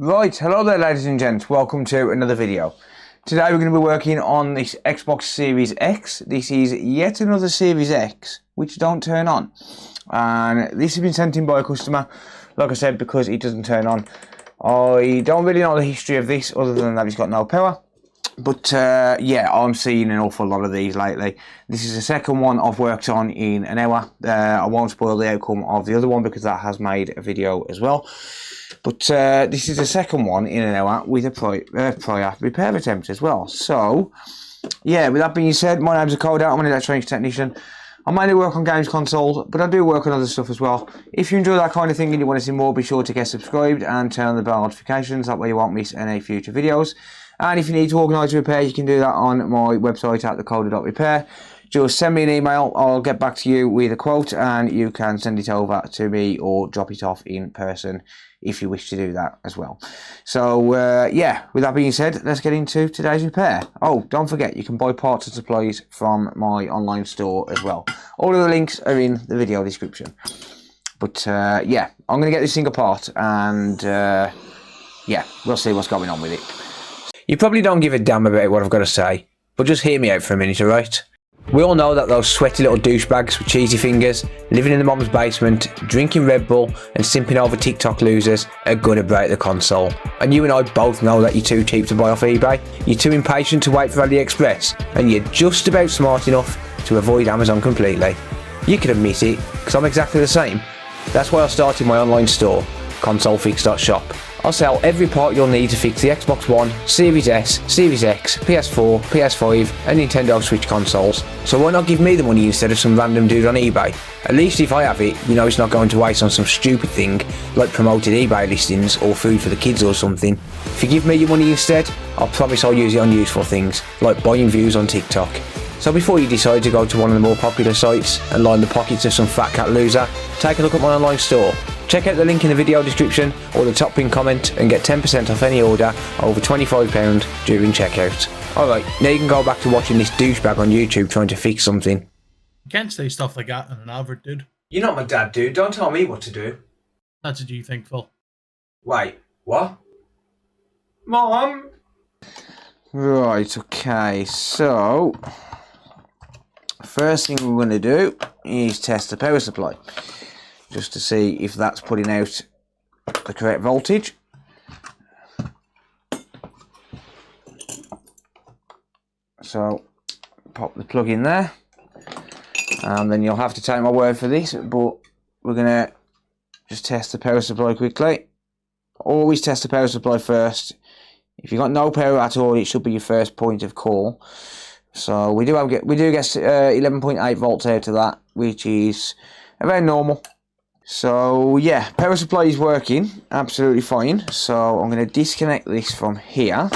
Right, hello there ladies and gents, welcome to another video. Today we're going to be working on this Xbox Series X. This is yet another Series X which don't turn on. And this has been sent in by a customer, like I said, because it doesn't turn on. I don't really know the history of this other than that it's got no power. But yeah, I'm seeing an awful lot of these lately. This is the second one I've worked on in an hour. I won't spoil the outcome of the other one because that has made a video as well. But this is the second one in an hour with a prior repair attempt as well. So, yeah, with that being said, my name's Hakko, I'm an electronics technician. I mainly work on games consoles, but I do work on other stuff as well. If you enjoy that kind of thing and you want to see more, be sure to get subscribed and turn on the bell notifications. That way you won't miss any future videos. And if you need to organise a repair, you can do that on my website at thecoder.repair. Just send me an email, I'll get back to you with a quote and you can send it over to me or drop it off in person if you wish to do that as well. So yeah, with that being said, let's get into today's repair. Oh, don't forget, you can buy parts and supplies from my online store as well. All of the links are in the video description. But yeah, I'm going to get this thing apart and yeah, we'll see what's going on with it. You probably don't give a damn about what I've got to say, but just hear me out for a minute, alright? We all know that those sweaty little douchebags with cheesy fingers, living in the mom's basement, drinking Red Bull and simping over TikTok losers are gonna break the console. And you and I both know that you're too cheap to buy off eBay, you're too impatient to wait for AliExpress, and you're just about smart enough to avoid Amazon completely. You can admit it, because I'm exactly the same. That's why I started my online store, consolefix.shop. I'll sell every part you'll need to fix the Xbox One, Series S, Series X, PS4, PS5 and Nintendo Switch consoles. So why not give me the money instead of some random dude on eBay? At least if I have it, you know it's not going to waste on some stupid thing like promoted eBay listings or food for the kids or something. If you give me your money instead, I'll promise I'll use it on useful things, like buying views on TikTok. So before you decide to go to one of the more popular sites and line the pockets of some fat cat loser, take a look at my online store. Check out the link in the video description or the top pinned comment and get 10% off any order over £25 during checkout. Alright, now you can go back to watching this douchebag on YouTube trying to fix something. You can't say stuff like that in an advert, dude. You're not my dad, dude. Don't tell me what to do. That's what you think, Phil. Wait, what? Mom? Right, okay, so first thing we're going to do is test the power supply, just to see if that's putting out the correct voltage. So pop the plug in there, and then you'll have to take my word for this, but we're going to just test the power supply quickly. Always test the power supply first. If you've got no power at all, it should be your first point of call. So we do get 11.8 volts out of that, which is about normal. So yeah, power supply is working absolutely fine. So I'm going to disconnect this from here.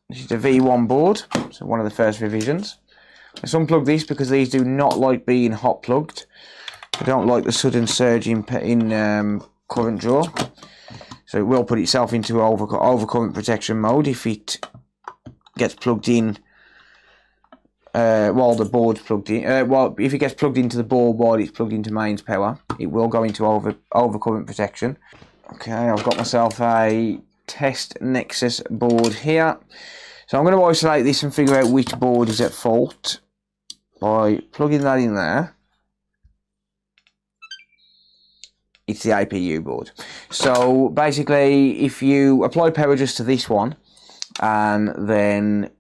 This is the V1 board, so one of the first revisions. Let's unplug this because these do not like being hot plugged. They don't like the sudden surge in current draw. So it will put itself into overcurrent protection mode if it gets plugged in while the board's plugged in. Well, if it gets plugged into the board while it's plugged into mains power, it will go into overcurrent protection. Okay, I've got myself a test Nexus board here. So I'm going to isolate this and figure out which board is at fault by plugging that in there. It's the APU board. So basically, if you apply power just to this one and then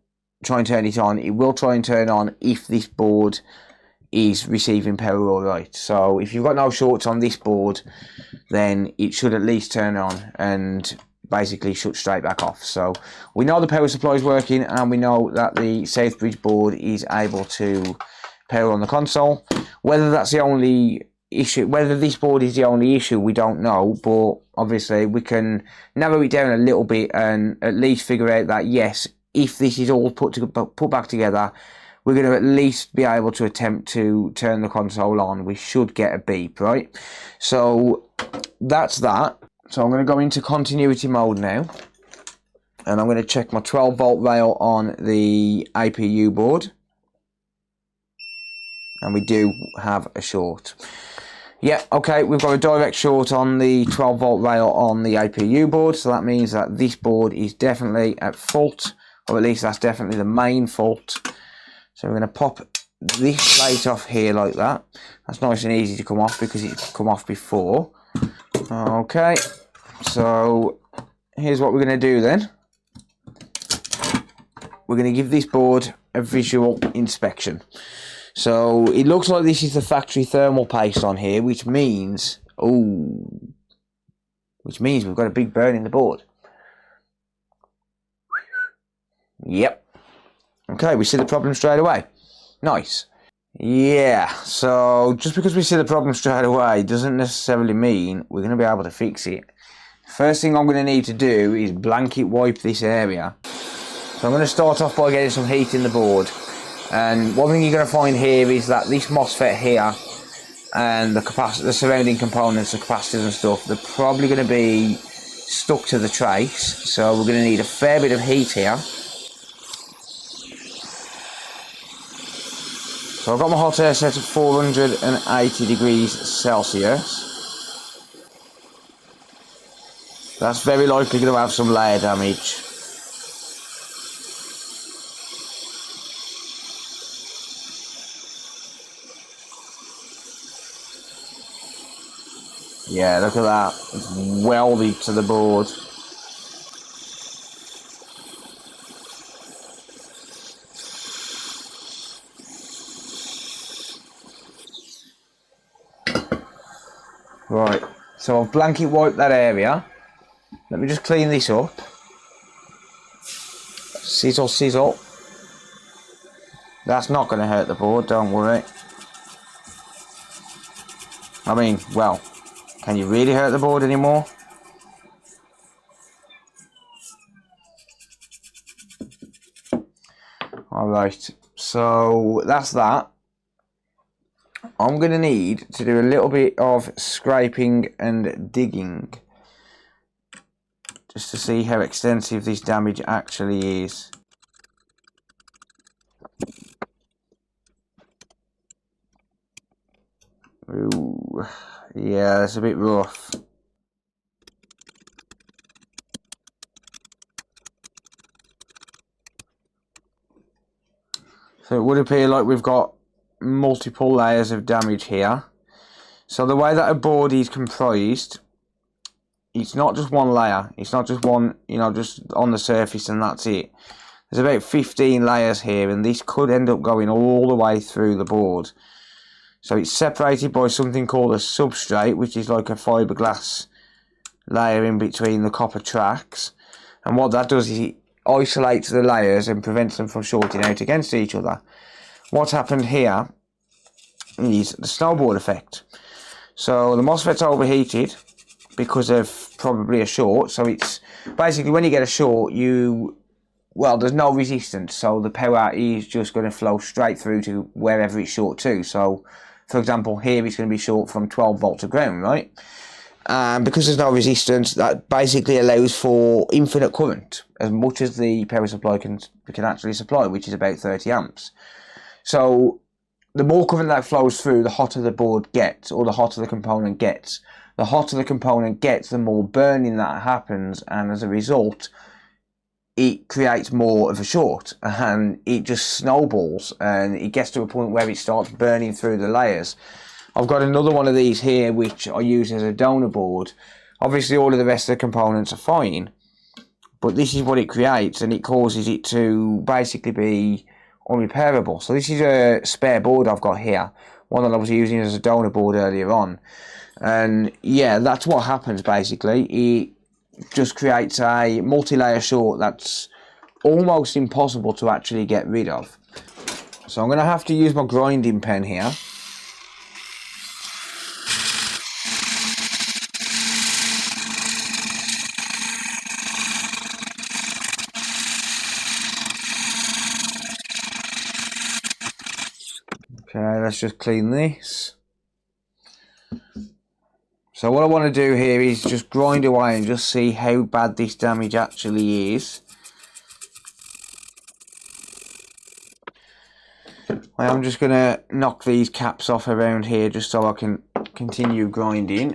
try and turn it on, it will try and turn on if this board is receiving power all right. So if you've got no shorts on this board, then it should at least turn on and basically shut straight back off. So we know the power supply is working and we know that the Southbridge board is able to power on the console. Whether that's the only issue, whether this board is the only issue, we don't know, but obviously we can narrow it down a little bit and at least figure out that yes, if this is all put back together, we're going to at least be able to attempt to turn the console on. We should get a beep, right? So that's that. So I'm going to go into continuity mode now, and I'm going to check my 12 volt rail on the APU board, and we do have a short. Yeah, okay, we've got a direct short on the 12 volt rail on the APU board, so that means that this board is definitely at fault, or at least that's definitely the main fault. So we're going to pop this plate off here like that. That's nice and easy to come off because it's come off before. Okay, so here's what we're going to do then. We're going to give this board a visual inspection. So it looks like this is the factory thermal paste on here, which means we've got a big burn in the board. Yep. Okay, we see the problem straight away. Nice. Yeah, so just because we see the problem straight away doesn't necessarily mean we're going to be able to fix it. First thing I'm going to need to do is blanket wipe this area. So I'm going to start off by getting some heat in the board. And one thing you're going to find here is that this MOSFET here and the surrounding components, the capacitors and stuff, they're probably going to be stuck to the trace. So we're going to need a fair bit of heat here. So I've got my hot air set at 480 degrees Celsius. That's very likely going to have some layer damage. Yeah, look at that. It's welded to the board. Right, so I've blanket wiped that area. Let me just clean this up. Sizzle, sizzle. That's not going to hurt the board, don't worry. I mean, well, can you really hurt the board anymore? Alright, so that's that. I'm going to need to do a little bit of scraping and digging just to see how extensive this damage actually is. Ooh, yeah, that's a bit rough. So it would appear like we've got multiple layers of damage here. So the way that a board is comprised, it's not just one layer. It's not just one, just on the surface and that's it. There's about 15 layers here, and this could end up going all the way through the board. So it's separated by something called a substrate, which is like a fiberglass layer in between the copper tracks. And what that does is it isolates the layers and prevents them from shorting out against each other. What's happened here is the snowball effect. So the MOSFET's overheated because of probably a short. So it's basically when you get a short, there's no resistance. So the power is just going to flow straight through to wherever it's short to. So for example, here it's going to be short from 12 volt to ground, right? And because there's no resistance, that basically allows for infinite current, as much as the power supply can actually supply, which is about 30 amps. So the more current that flows through, the hotter the board gets, or the hotter the component gets. The hotter the component gets, the more burning that happens, and as a result, it creates more of a short, and it just snowballs, and it gets to a point where it starts burning through the layers. I've got another one of these here which I use as a donor board. Obviously all of the rest of the components are fine, but this is what it creates, and it causes it to basically be unrepairable. So this is a spare board I've got here, one that I was using as a donor board earlier on, and yeah, that's what happens basically. It just creates a multi-layer short that's almost impossible to actually get rid of. So I'm going to have to use my grinding pen here. Okay, let's just clean this. So what I want to do here is just grind away and just see how bad this damage actually is. I'm just going to knock these caps off around here just so I can continue grinding.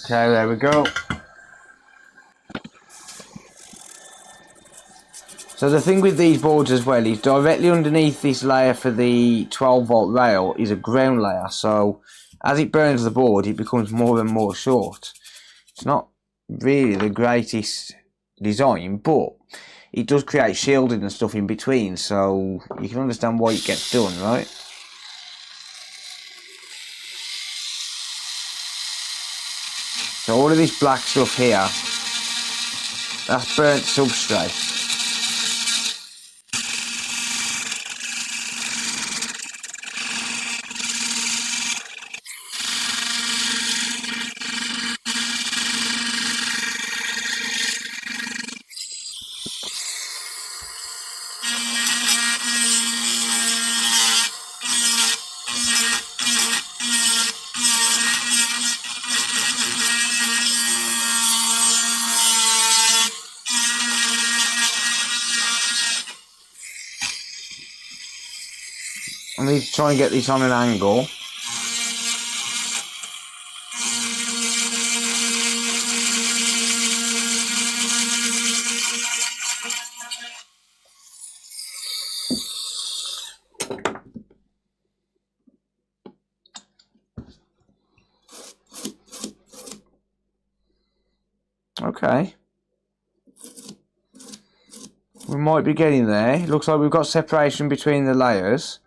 Okay, there we go. So the thing with these boards as well is directly underneath this layer for the 12-volt rail is a ground layer. So as it burns the board, it becomes more and more short. It's not really the greatest design, but it does create shielding and stuff in between. So you can understand why it gets done, right? So all of this black stuff here, that's burnt substrate. I need to try and get this on an angle. Okay. We might be getting there. It looks like we've got separation between the layers.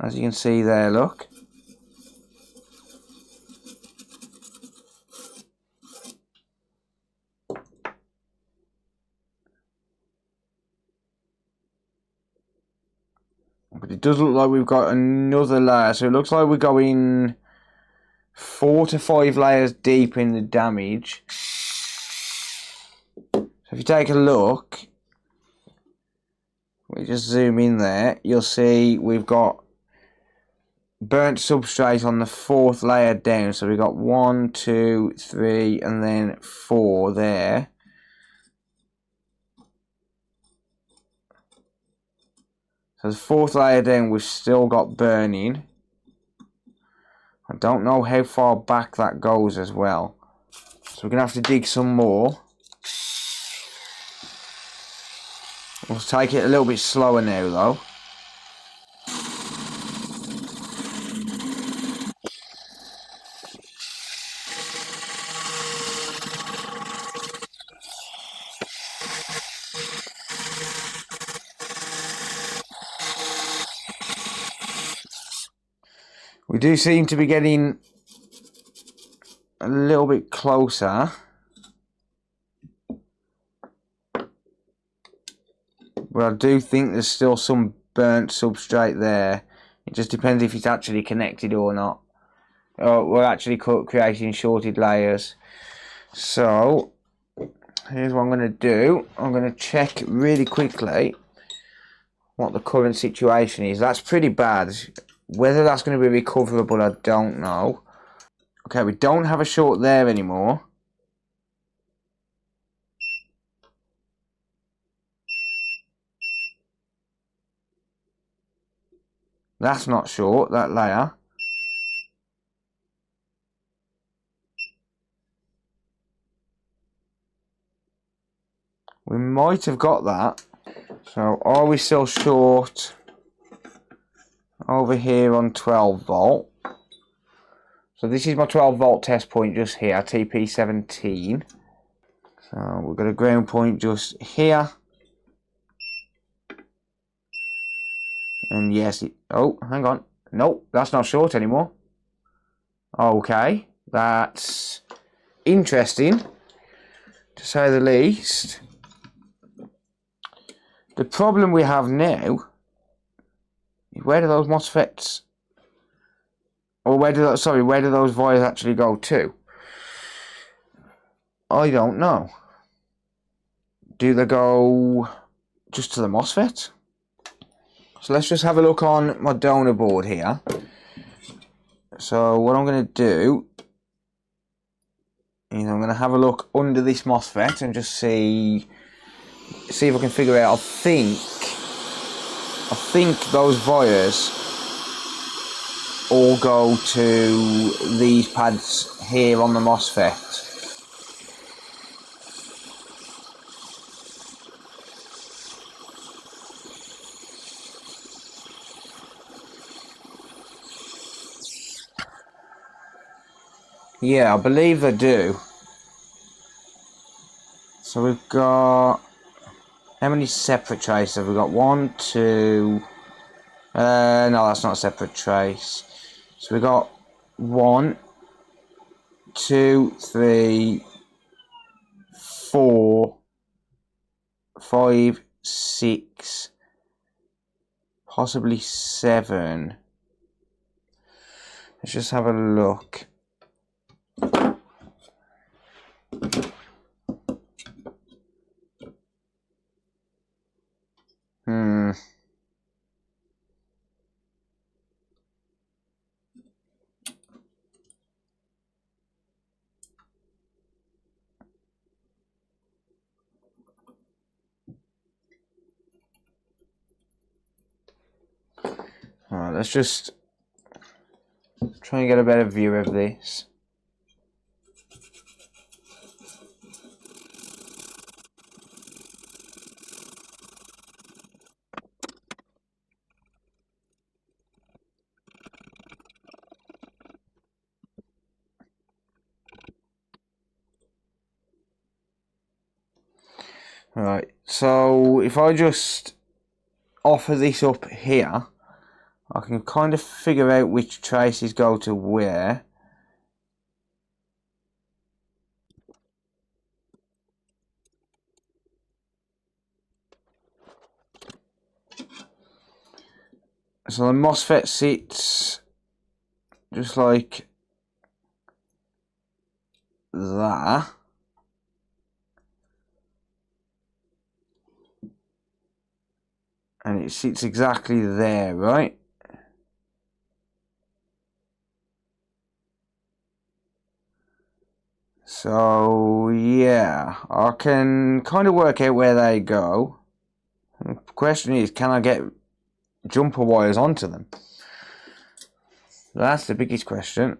As you can see there, look. But it does look like we've got another layer. So it looks like we're going 4 to 5 layers deep in the damage. So if you take a look, we just zoom in there, you'll see we've got burnt substrate on the 4th layer down. So we've got 1, 2, 3 and then 4 there. So the 4th layer down we've still got burning. I don't know how far back that goes as well. So we're going to have to dig some more. We'll take it a little bit slower now though. We do seem to be getting a little bit closer. But I do think there's still some burnt substrate there. It just depends if it's actually connected or not. We're actually creating shorted layers. So here's what I'm going to do. I'm going to check really quickly what the current situation is. That's pretty bad. Whether that's going to be recoverable, I don't know. Okay, we don't have a short there anymore. That's not short, that layer. We might have got that. So are we still short over here on 12 volt? So this is my 12 volt test point just here, TP17. So we've got a ground point just here. And yes, oh, hang on. Nope, that's not short anymore. Okay, that's interesting, to say the least. The problem we have now is where do those MOSFETs, or where do those wires actually go to? I don't know. Do they go just to the MOSFET? So let's just have a look on my donor board here So what I'm going to do is I'm going to have a look under this MOSFET and just see if I can figure out. I think those wires all go to these pads here on the MOSFET. Yeah, I believe they do. So we've got, how many separate traces have we got? 1, 2, no, that's not a separate trace. So we got 1, 2, 3, 4, 5, 6, possibly 7. Let's just have a look. Alright, let's just try and get a better view of this. Right, so if I just offer this up here, I can kind of figure out which traces go to where. So the MOSFET sits just like that. And it sits exactly there, right? So yeah, I can kind of work out where they go. The question is, can I get jumper wires onto them? That's the biggest question.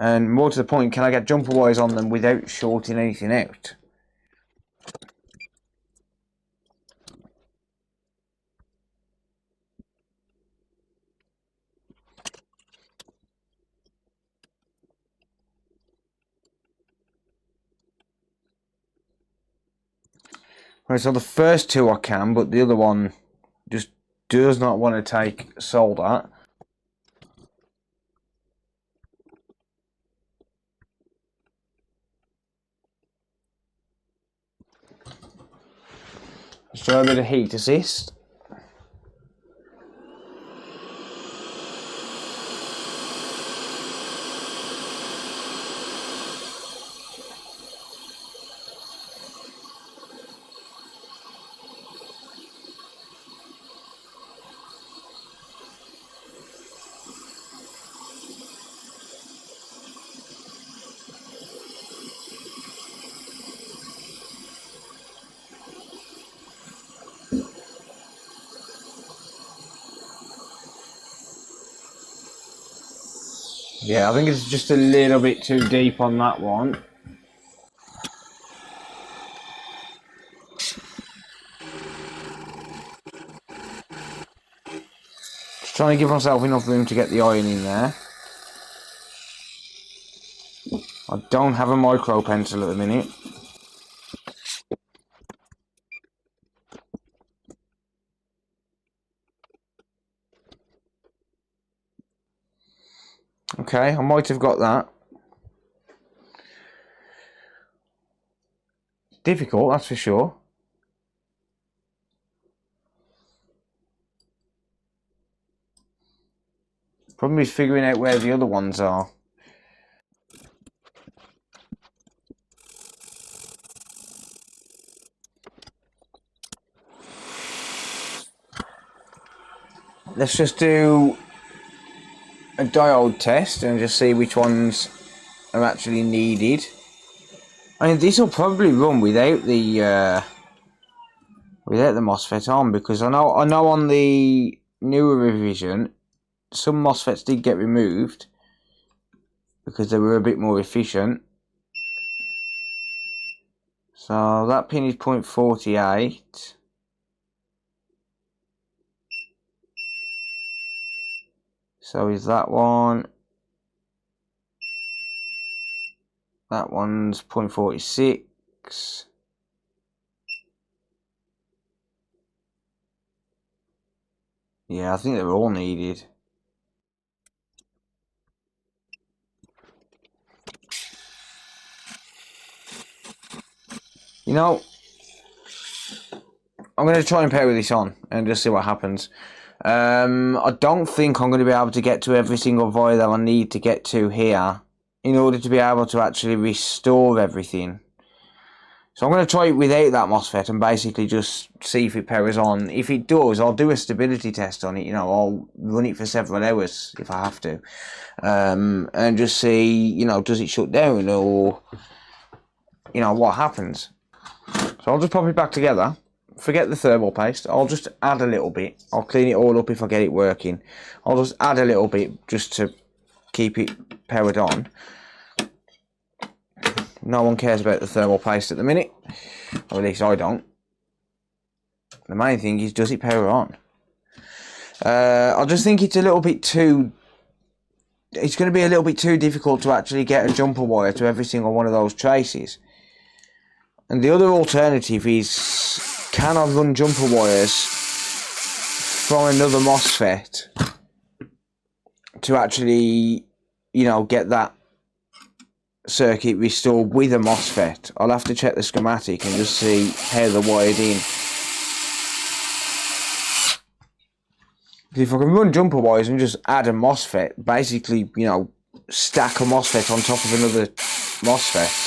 And more to the point, can I get jumper wires on them without shorting anything out? Right, so the first two I can, but the other one just does not want to take solder. Let's try a bit of heat assist. Yeah, I think it's just a little bit too deep on that one. Just trying to give myself enough room to get the iron in there. I don't have a micro pencil at the minute. Okay, I might have got that. Difficult, that's for sure. Problem is figuring out where the other ones are. Let's just do a diode test and just see which ones are actually needed. I mean, this will probably run without the MOSFET on, because I know on the newer revision some MOSFETs did get removed because they were a bit more efficient. So that pin is 0.48. So is that one. That one's 0.46. Yeah, I think they're all needed. You know, I'm going to try and power this on and just see what happens. I don't think I'm going to be able to get to every single wire that I need to get to here in order to be able to actually restore everything. So I'm going to try it without that MOSFET and basically just see if it powers on. If it does, I'll do a stability test on it. You know, I'll run it for several hours if I have to. And just see, you know, does it shut down, or, you know, what happens. So I'll just pop it back together. Forget the thermal paste. I'll just add a little bit. I'll clean it all up if I get it working. I'll just add a little bit just to keep it powered on. No one cares about the thermal paste at the minute, or at least I don't. The main thing is, does it power on? I just think it's a little bit too... It's going to be a little bit too difficult to actually get a jumper wire to every single one of those traces. And the other alternative is, can I run jumper wires from another MOSFET to actually, you know, get that circuit restored with a MOSFET? I'll have to check the schematic and just see how they're wired in. If I can run jumper wires and just add a MOSFET, basically, you know, stack a MOSFET on top of another MOSFET,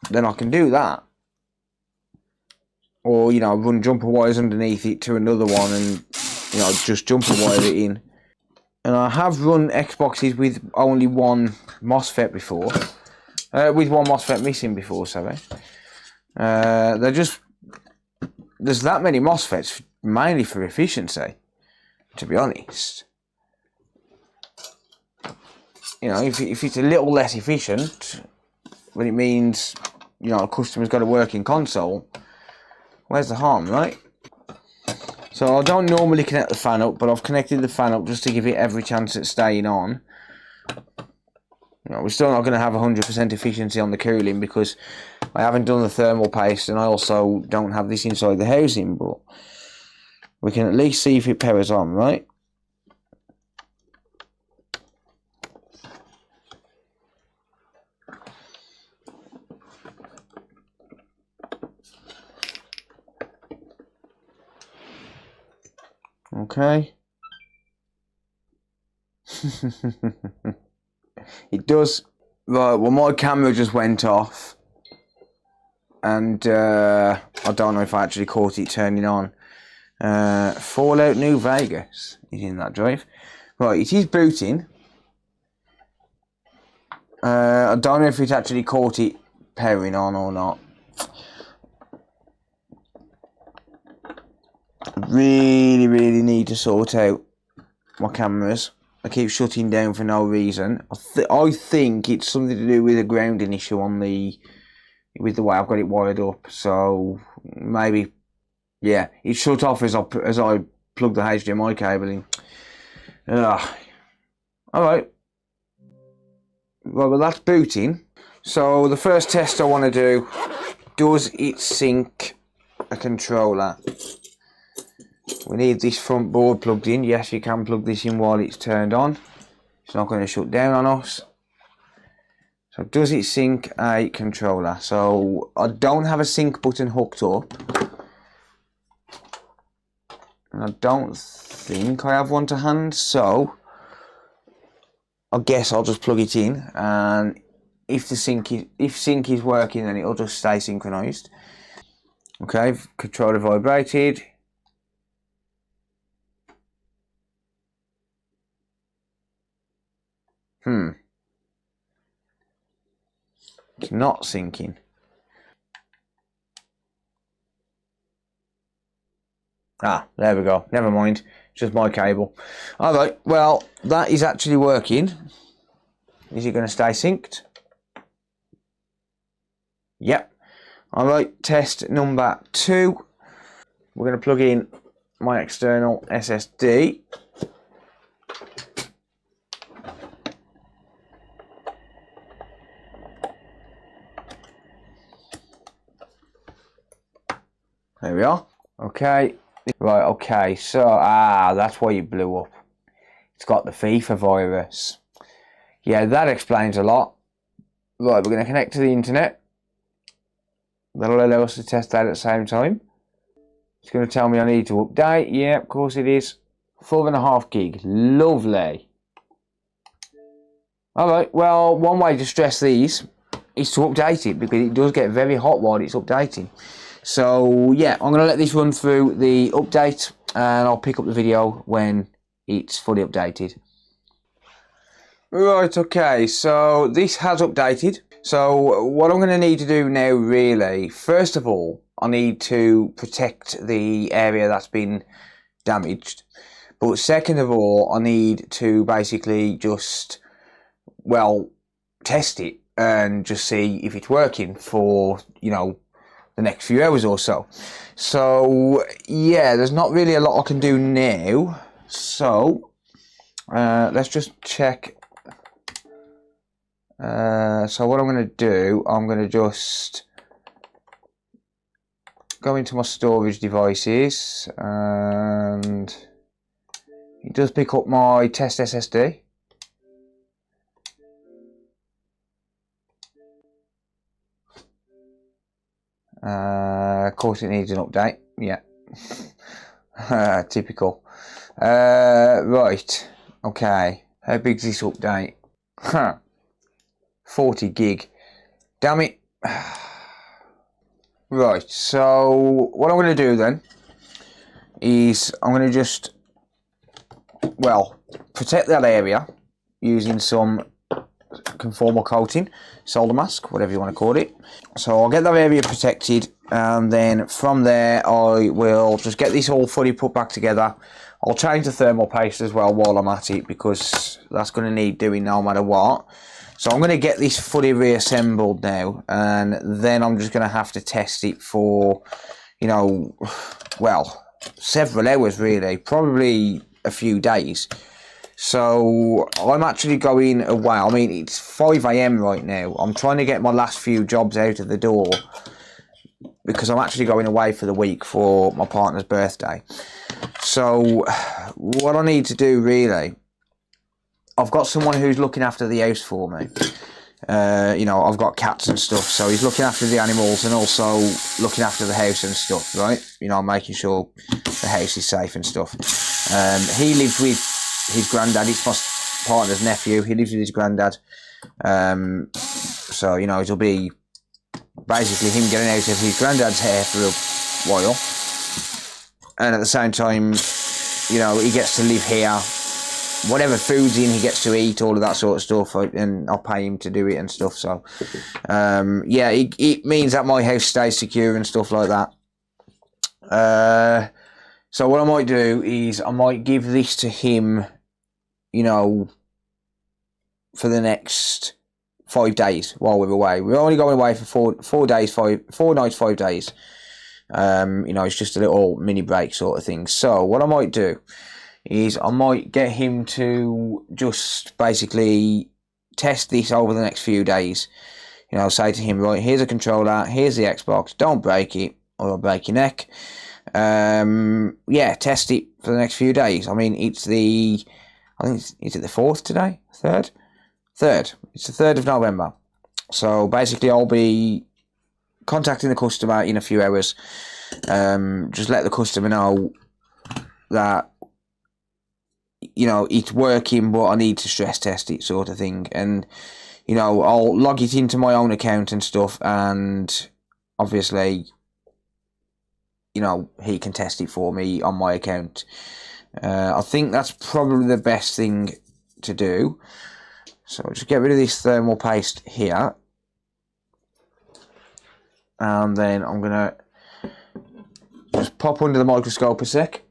then I can do that. Or, you know, run jumper wires underneath it to another one and, you know, just jumper wire it in. And I have run Xboxes with only one MOSFET before. With one MOSFET missing before, sorry. They're just... There's that many MOSFETs, mainly for efficiency, to be honest. You know, if it's a little less efficient, when it means, you know, a customer's got a working console, where's the harm, right? So I don't normally connect the fan up, but I've connected the fan up just to give it every chance at staying on. You know, we're still not going to have 100% efficiency on the cooling because I haven't done the thermal paste, and I also don't have this inside the housing, but we can at least see if it powers on, right? Okay. It does. Right, well, my camera just went off, and I don't know if I actually caught it turning on. Fallout New Vegas is in that drive. Right, it is booting. I don't know if it actually caught it powering on or not. Really need to sort out my cameras. I keep shutting down for no reason. I think it's something to do with a grounding issue on with the way I've got it wired up. So maybe, yeah, it shut off as I plug the HDMI cable in. Alright. Well, that's booting. So the first test I want to do, does it sync a controller? We need this front board plugged in. Yes, you can plug this in while it's turned on. It's not going to shut down on us. So does it sync a controller? So I don't have a sync button hooked up. And I don't think I have one to hand. So I guess I'll just plug it in. And if sync is working, then it'll just stay synchronized. Okay, controller vibrated. It's not syncing. Ah, there we go. Never mind. It's just my cable. Alright, well, that is actually working. Is it going to stay synced? Yep. Alright, test number 2. We're going to plug in my external SSD. There we are. Okay. Right, okay. So, that's why it blew up. It's got the FIFA virus. Yeah, that explains a lot. Right, we're going to connect to the internet. That'll allow us to test that at the same time. It's going to tell me I need to update. Yeah, of course it is. 4.5 gig. Lovely. Alright, well, one way to stress these is to update it, because it does get very hot while it's updating. So, yeah, I'm going to let this run through the update, and I'll pick up the video when it's fully updated. Right, okay, so this has updated. So what I'm going to need to do now, really, first of all, I need to protect the area that's been damaged. But second of all, I need to basically just, well, test it and just see if it's working for, you know, the next few hours or so. So, yeah, there's not really a lot I can do now. So, let's just check. So what I'm going to do, I'm going to just go into my storage devices, and it does pick up my test SSD. Of course it needs an update, yeah. Typical. Right, okay. How big's this update? 40 gig. Damn it. Right, so what I'm going to do then is I'm going to just, well, protect that area using some conformal coating, solder mask, whatever you want to call it. So I'll get that area protected, and then from there I will just get this all fully put back together. I'll change the thermal paste as well while I'm at it, because that's going to need doing no matter what. So I'm going to get this fully reassembled now, and then I'm just going to have to test it for, you know, well, several hours really, probably a few days. So I'm actually going away. I mean, it's 5 AM right now. I'm trying to get my last few jobs out of the door, because I'm actually going away for the week for my partner's birthday. So what I need to do really, I've got someone who's looking after the house for me. You know, I've got cats and stuff, so he's looking after the animals and also looking after the house and stuff, right? You know, making sure the house is safe and stuff. He lives with his granddad. It's my partner's nephew. He lives with his granddad. So, you know, it'll be basically him getting out of his granddad's hair for a while. And at the same time, you know, he gets to live here. Whatever food's in, he gets to eat, all of that sort of stuff, and I'll pay him to do it and stuff. So, yeah, it means that my house stays secure and stuff like that. So what I might do is I might give this to him, you know, for the next 5 days while we're away. We're only going away for 4 days, 4 nights, 5 days. You know, it's just a little mini break sort of thing. So what I might do is I might get him to just basically test this over the next few days. You know, say to him, right, here's a controller, here's the Xbox, don't break it or I'll break your neck. Yeah, test it for the next few days. I mean, it's the, I think, is it the 4th today? 3rd? 3rd. It's the 3rd of November. So basically I'll be contacting the customer in a few hours. Just let the customer know that, you know, it's working, but I need to stress test it, sort of thing. And, you know, I'll log it into my own account and stuff, and obviously, you know, he can test it for me on my account. I think that's probably the best thing to do. So just get rid of this thermal paste here. And then I'm going to just pop under the microscope a sec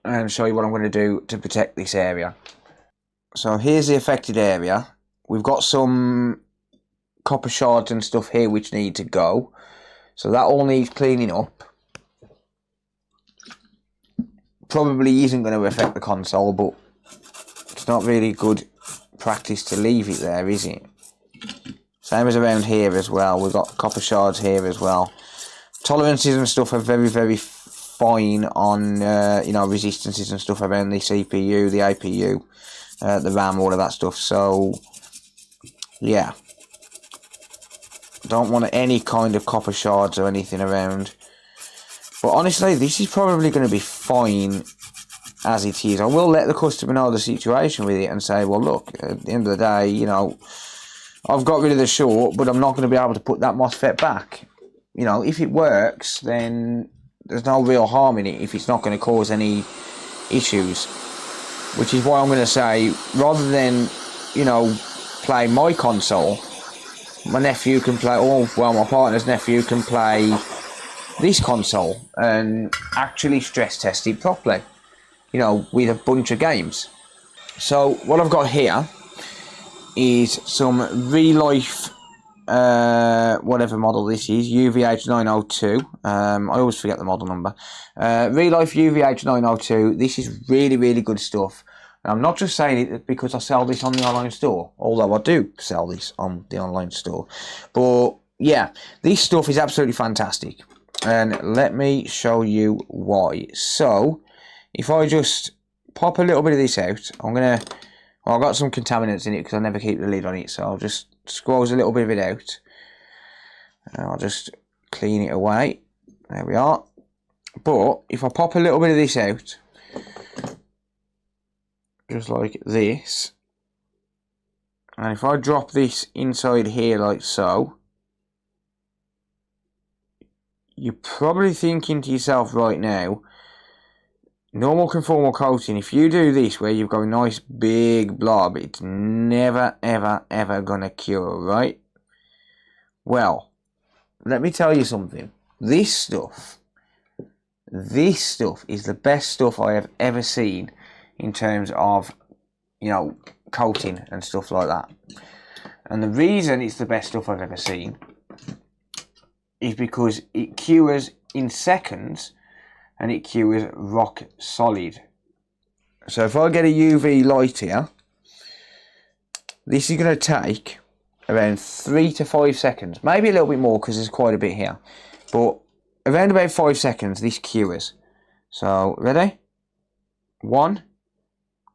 and show you what I'm going to do to protect this area. So here's the affected area. We've got some copper shards and stuff here which need to go. So that all needs cleaning up. Probably isn't going to affect the console, but it's not really good practice to leave it there, is it? Same as around here as well. We've got copper shards here as well. Tolerances and stuff are very, very fine on you know, resistances and stuff around the CPU, the APU, the RAM, all of that stuff. So yeah, don't want any kind of copper shards or anything around. But honestly, this is probably going to be fine as it is. I will let the customer know the situation with it and say, well, look, at the end of the day, you know, I've got rid of the short, but I'm not going to be able to put that MOSFET back. You know, if it works, then there's no real harm in it if it's not going to cause any issues. Which is why I'm going to say, rather than, you know, play my console, my nephew can play, or well, my partner's nephew can play this console and actually stress test it properly, you know, with a bunch of games. So what I've got here is some real life whatever model this is, UVH902. I always forget the model number. Real life UVH902. This is really, really good stuff. And I'm not just saying it because I sell this on the online store, although I do sell this on the online store. But yeah, this stuff is absolutely fantastic. And let me show you why. So, if I just pop a little bit of this out, I'm going to, well, I've got some contaminants in it because I never keep the lid on it. So I'll just squeeze a little bit of it out. And I'll just clean it away. There we are. But, if I pop a little bit of this out, just like this, and if I drop this inside here like so, you're probably thinking to yourself right now, normal conformal coating, if you do this where you've got a nice big blob, it's never ever ever gonna cure, right? Well, let me tell you something. This stuff is the best stuff I have ever seen in terms of, you know, coating and stuff like that. And the reason it's the best stuff I've ever seen is because it cures in seconds and it cures rock solid. So if I get a UV light here, this is going to take around 3 to 5 seconds, maybe a little bit more because there's quite a bit here, but around about 5 seconds this cures. So ready? 1,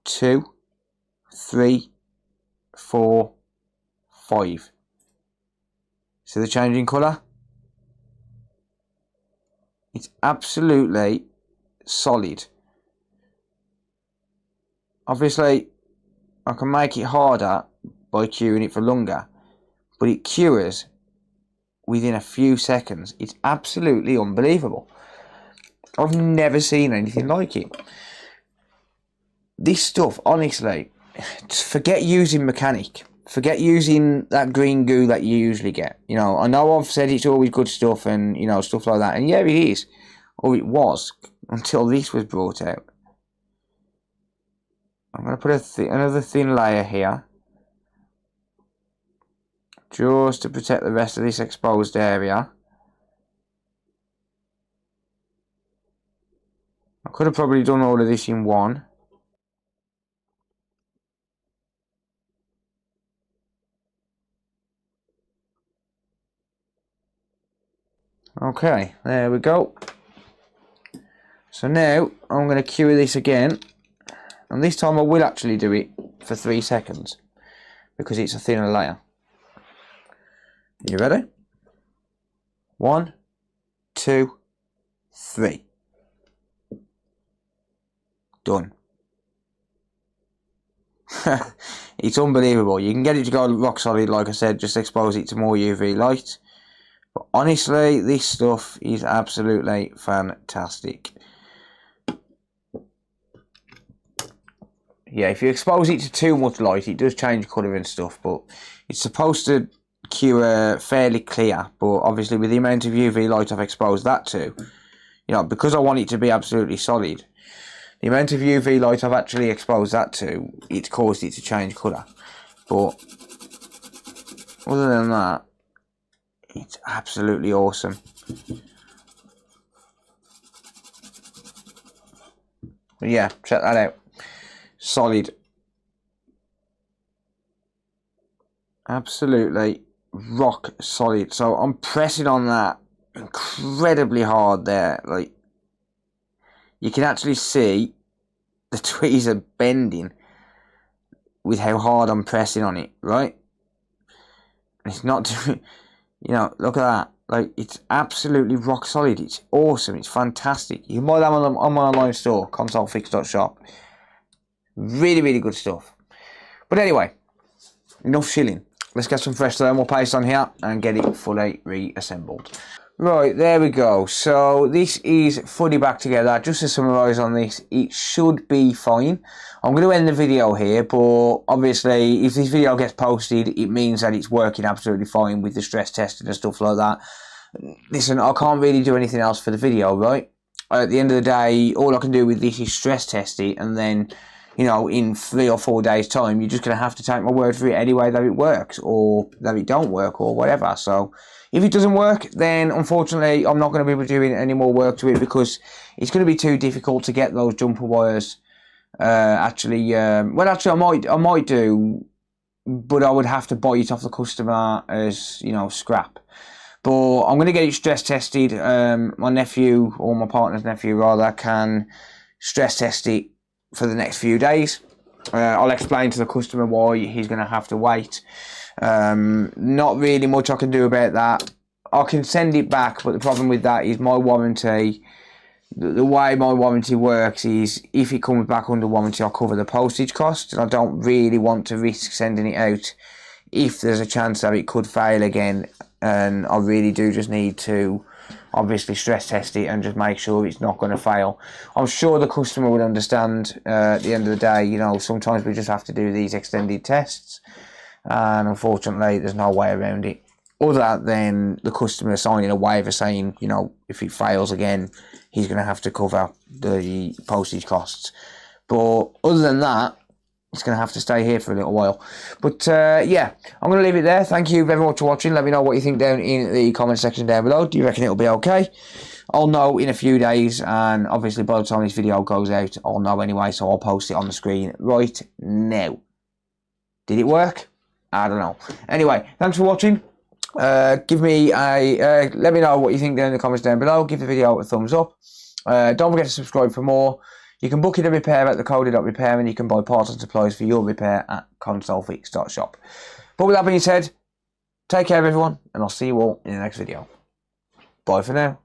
2, 3, 4, 5. See the change in colour? It's absolutely solid. Obviously, I can make it harder by curing it for longer, but it cures within a few seconds. It's absolutely unbelievable. I've never seen anything like it. This stuff, honestly, forget using mechanic. Forget using that green goo that you usually get. You know, I know I've said it's always good stuff and, you know, stuff like that. And yeah, it is. Or it was, until this was brought out. I'm going to put another thin layer here. Just to protect the rest of this exposed area. I could have probably done all of this in one. Okay, there we go. So now I'm going to cure this again, and this time I will actually do it for 3 seconds because it's a thinner layer. You ready? 1, 2, 3. Done. It's unbelievable. You can get it to go rock solid, like I said, just expose it to more UV light. But honestly, this stuff is absolutely fantastic. yeah, if you expose it to too much light, it does change colour and stuff, but it's supposed to cure fairly clear. But obviously with the amount of UV light I've exposed that to, you know, because I want it to be absolutely solid, the amount of UV light I've actually exposed that to, it's caused it to change colour. But other than that, it's absolutely awesome. But yeah, check that out. Solid. Absolutely rock solid. So I'm pressing on that incredibly hard there. Like, you can actually see the tweezer bending with how hard I'm pressing on it, right? It's not doing, you know, look at that. Like, it's absolutely rock solid. It's awesome. It's fantastic. You can buy that on my online store, consolefix.shop. Really, really good stuff. But anyway, enough shilling. Let's get some fresh thermal paste on here and get it fully reassembled. Right, there we go. So this is fully back together. Just to summarise on this, it should be fine. I'm going to end the video here, but obviously if this video gets posted, it means that it's working absolutely fine with the stress testing and stuff like that. Listen, I can't really do anything else for the video, right? At the end of the day, all I can do with this is stress test it, and then, you know, in 3 or 4 days' time, you're just going to have to take my word for it anyway that it works, or that it don't work, or whatever. So if it doesn't work, then unfortunately I'm not going to be doing any more work to it, because it's going to be too difficult to get those jumper wires. Actually, I might do, but I would have to buy it off the customer as, you know, scrap. But I'm going to get it stress tested. My nephew, or my partner's nephew rather, can stress test it for the next few days. I'll explain to the customer why he's going to have to wait. Not really much I can do about that. I can send it back, but the problem with that is my warranty. The way my warranty works is, if it comes back under warranty, I'll cover the postage cost, and I don't really want to risk sending it out if there's a chance that it could fail again, and I really do just need to obviously stress test it and just make sure it's not going to fail. I'm sure the customer would understand. At the end of the day, you know, sometimes we just have to do these extended tests, and unfortunately there's no way around it other than the customer signing a waiver saying, you know, if it fails again, he's going to have to cover the postage costs. But other than that, it's going to have to stay here for a little while. But yeah, I'm going to leave it there. Thank you very much for watching. Let me know what you think down in the comment section down below. Do you reckon it'll be okay? I'll know in a few days, and obviously by the time this video goes out, I'll know anyway, so I'll post it on the screen right now. Did it work? I don't know. Anyway, thanks for watching. Let me know what you think down in the comments down below. Give the video a thumbs up. Don't forget to subscribe for more. You can book in a repair at thecoded.repair, and you can buy parts and supplies for your repair at consolefix.shop. But with that being said, take care everyone, and I'll see you all in the next video. Bye for now.